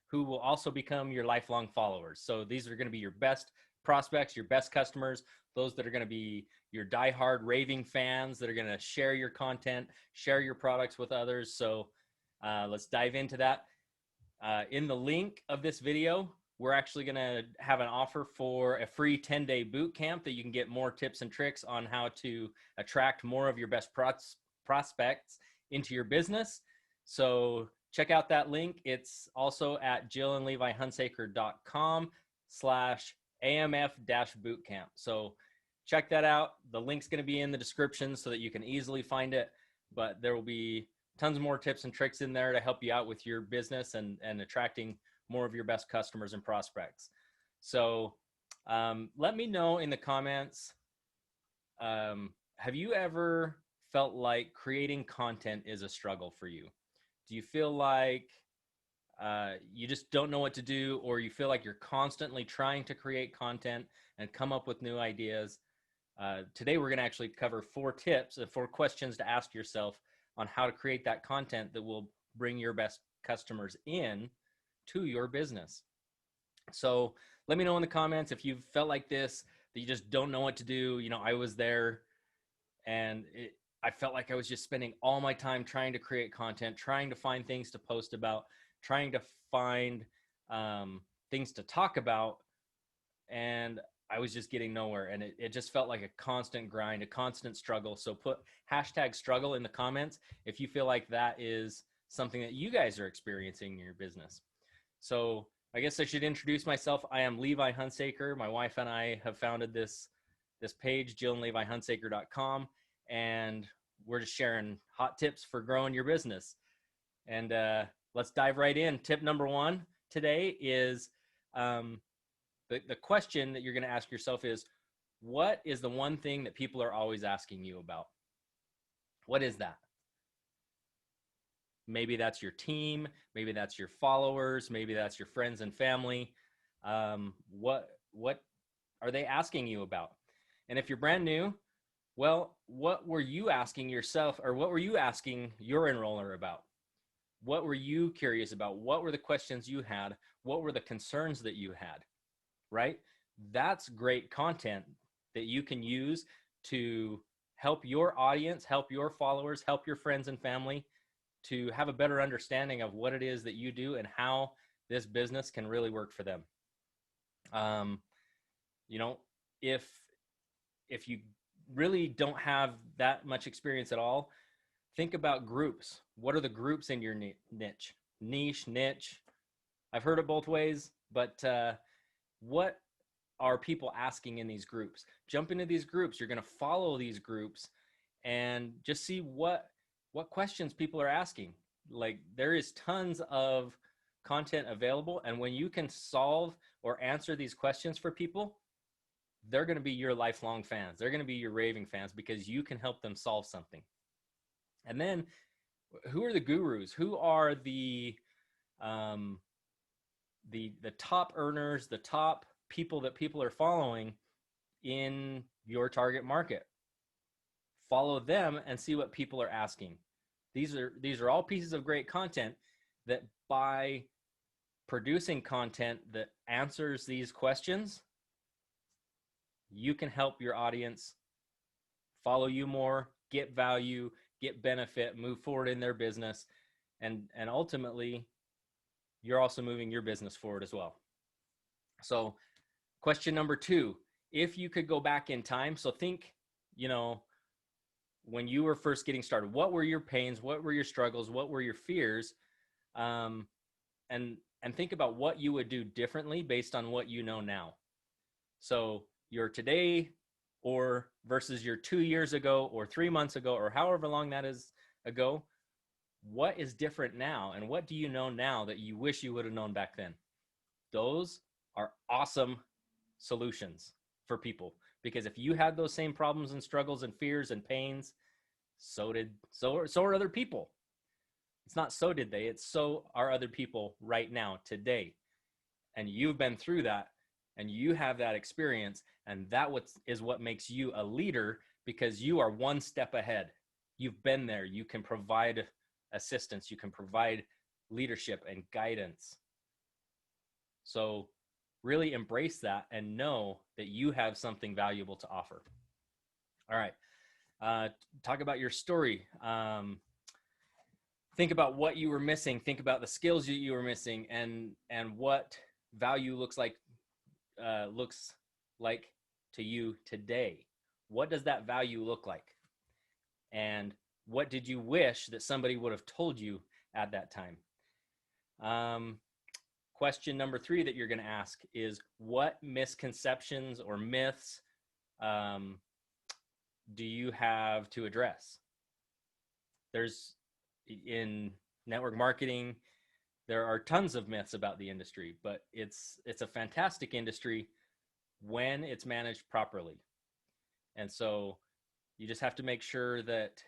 who will also become your lifelong followers. So these are going to be your best prospects, your best customers, those that are going to be your diehard raving fans that are going to share your content, share your products with others. So let's dive into that. In the link of this video, we're actually going to have an offer for a free 10-day boot camp that you can get more tips and tricks on how to attract more of your best prospects into your business. So check out that link. It's also at jillandlevihuntsaker.com/AMF-bootcamp. So check that out. The link's going to be in the description so that you can easily find it, but there will be tons more tips and tricks in there to help you out with your business and attracting more of your best customers and prospects. So let me know in the comments, have you ever felt like creating content is a struggle for you? Do you feel like you just don't know what to do, or you feel like you're constantly trying to create content and come up with new ideas? Today, we're going to actually cover 4 tips, 4 questions to ask yourself on how to create that content that will bring your best customers in to your business. So let me know in the comments if you've felt like this, that you just don't know what to do. You know, I was there, and I felt like I was just spending all my time trying to create content, trying to find things to post about, trying to find things to talk about, and I was just getting nowhere. And it just felt like a constant grind, a constant struggle. So put #struggle in the comments if you feel like that is something that you guys are experiencing in your business. So I guess I should introduce myself. I am Levi Hunsaker. My wife and I have founded this page, jillandlevihuntsaker.com, and we're just sharing hot tips for growing your business. And let's dive right in. Tip number 1 today is the question that you're going to ask yourself is, what is the one thing that people are always asking you about? What is that? Maybe that's your team. Maybe that's your followers. Maybe that's your friends and family. What are they asking you about? And if you're brand new, well, what were you asking yourself, or what were you asking your enroller about? What were you curious about? What were the questions you had? What were the concerns that you had? Right? That's great content that you can use to help your audience, help your followers, help your friends and family to have a better understanding of what it is that you do and how this business can really work for them. You know, if you really don't have that much experience at all, think about groups. What are the groups in your niche? Niche. I've heard it both ways, but what are people asking in these groups? Jump into these groups. You're going to follow these groups and just see what questions people are asking. Like, there is tons of content available, and when you can solve or answer these questions for people, they're going to be your lifelong fans. They're going to be your raving fans because you can help them solve something. And then, who are the gurus? Who are the top earners, the top people that people are following in your target market? Follow them and see what people are asking. These are all pieces of great content that, by producing content that answers these questions, you can help your audience follow you more, get value, get benefit, move forward in their business, and ultimately you're also moving your business forward as well. So question number 2, if you could go back in time, so think, you know, when you were first getting started, what were your pains? What were your struggles? What were your fears? And think about what you would do differently based on what you know now. So your today, or versus your 2 years ago or 3 months ago, or however long that is ago, what is different now? And what do you know now that you wish you would have known back then? Those are awesome solutions for people, because if you had those same problems and struggles and fears and pains, so are other people. It's not so did they, it's so are other people right now, today. And you've been through that, and you have that experience, and that is what makes you a leader, because you are one step ahead. You've been there. You can provide assistance. You can provide leadership and guidance. So really embrace that and know that you have something valuable to offer. All right. Talk about your story. Think about what you were missing. Think about the skills that you were missing, and what value looks like to you today. What does that value look like? And what did you wish that somebody would have told you at that time? Question number 3 that you're going to ask is, what misconceptions or myths do you have to address? There's, in network marketing, there are tons of myths about the industry, but it's a fantastic industry when it's managed properly. And so you just have to make sure that,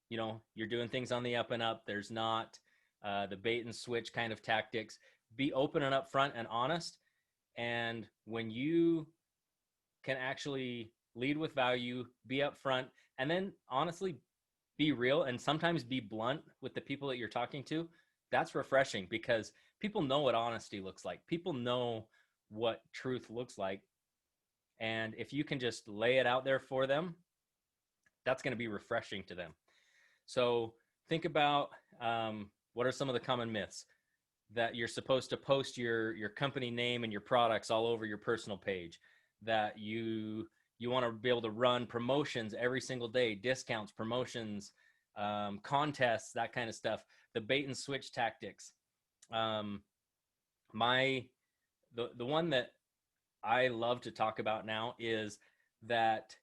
you know, you're doing things on the up and up. There's not the bait and switch kind of tactics. Be open and upfront and honest. And when you can actually lead with value, be upfront, and then honestly be real and sometimes be blunt with the people that you're talking to, that's refreshing, because people know what honesty looks like. People know what truth looks like. And if you can just lay it out there for them, that's going to be refreshing to them. So think about what are some of the common myths. That you're supposed to post your company name and your products all over your personal page. That you want to be able to run promotions every single day, discounts, promotions, contests, that kind of stuff. The bait and switch tactics. The one that I love to talk about now is that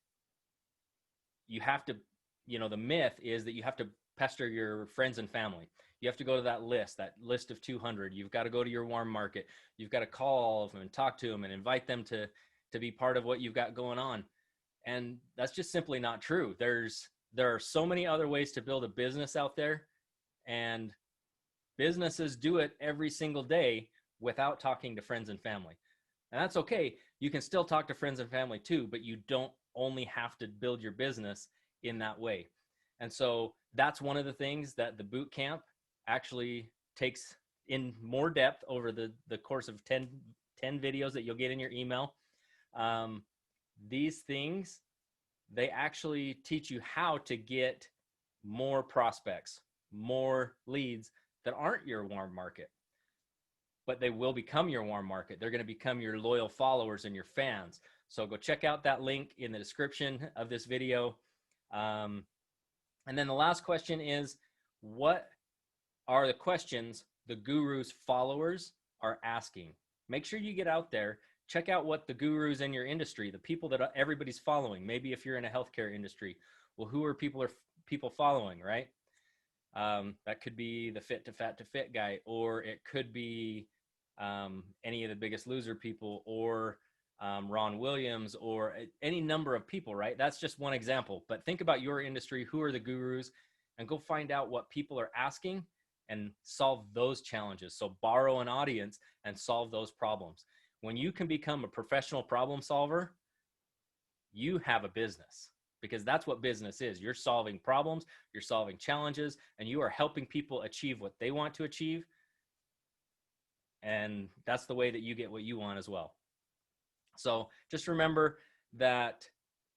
you have to, the myth is that you have to pester your friends and family. You have to go to that list of 200. You've got to go to your warm market. You've got to call them and talk to them and invite them to be part of what you've got going on. And that's just simply not true. There are so many other ways to build a business out there, and businesses do it every single day without talking to friends and family. And that's okay. You can still talk to friends and family too, but you don't only have to build your business in that way. And so that's one of the things that the boot camp actually takes in more depth over the course of 10 videos that you'll get in your email. These things, they actually teach you how to get more prospects, more leads that aren't your warm market, but they will become your warm market. They're going to become your loyal followers and your fans. So go check out that link in the description of this video. And then the last question is, what are the questions the guru's followers are asking? Make sure you get out there, check out what the gurus in your industry, the people that everybody's following. Maybe if you're in a healthcare industry, well, who are people following, right? That could be the Fit to Fat to Fit guy, or it could be any of the Biggest Loser people, or Ron Williams, or any number of people, right? That's just one example. But think about your industry. Who are the gurus? And go find out what people are asking and solve those challenges. So borrow an audience and solve those problems. When you can become a professional problem solver, you have a business, because that's what business is. You're solving problems, you're solving challenges, and you are helping people achieve what they want to achieve. And that's the way that you get what you want as well. So just remember that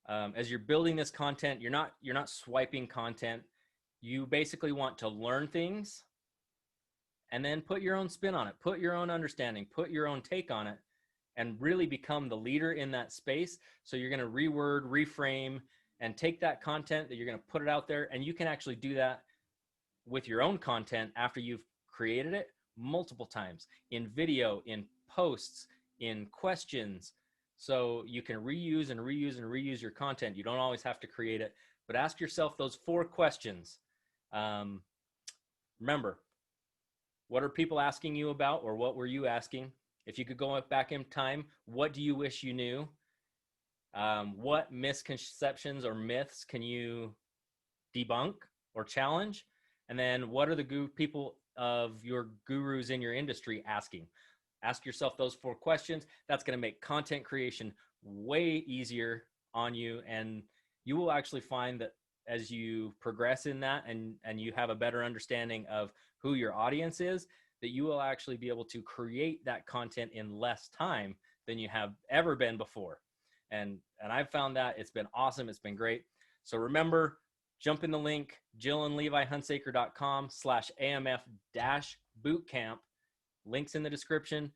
as you're building this content, you're not swiping content. You basically want to learn things and then put your own spin on it, put your own understanding, put your own take on it, and really become the leader in that space. So you're going to reword, reframe, and take that content that you're going to put it out there. And you can actually do that with your own content after you've created it multiple times, in video, in posts, in questions. So you can reuse and reuse and reuse your content. You don't always have to create it, but ask yourself those 4 questions. Remember, what are people asking you about, or what were you asking? If you could go back in time, what do you wish you knew? What misconceptions or myths can you debunk or challenge? And then what are the people of your gurus in your industry asking? Ask yourself those 4 questions. That's going to make content creation way easier on you. And you will actually find that as you progress in that, and you have a better understanding of who your audience is, that you will actually be able to create that content in less time than you have ever been before. And I've found that it's been awesome. It's been great. So remember, jump in the link, JillandLeviHunsaker.com/AMF-bootcamp. Links in the description,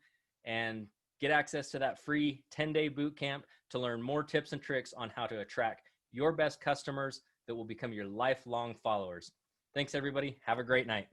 and get access to that free 10-day bootcamp to learn more tips and tricks on how to attract your best customers that will become your lifelong followers. Thanks, everybody. Have a great night.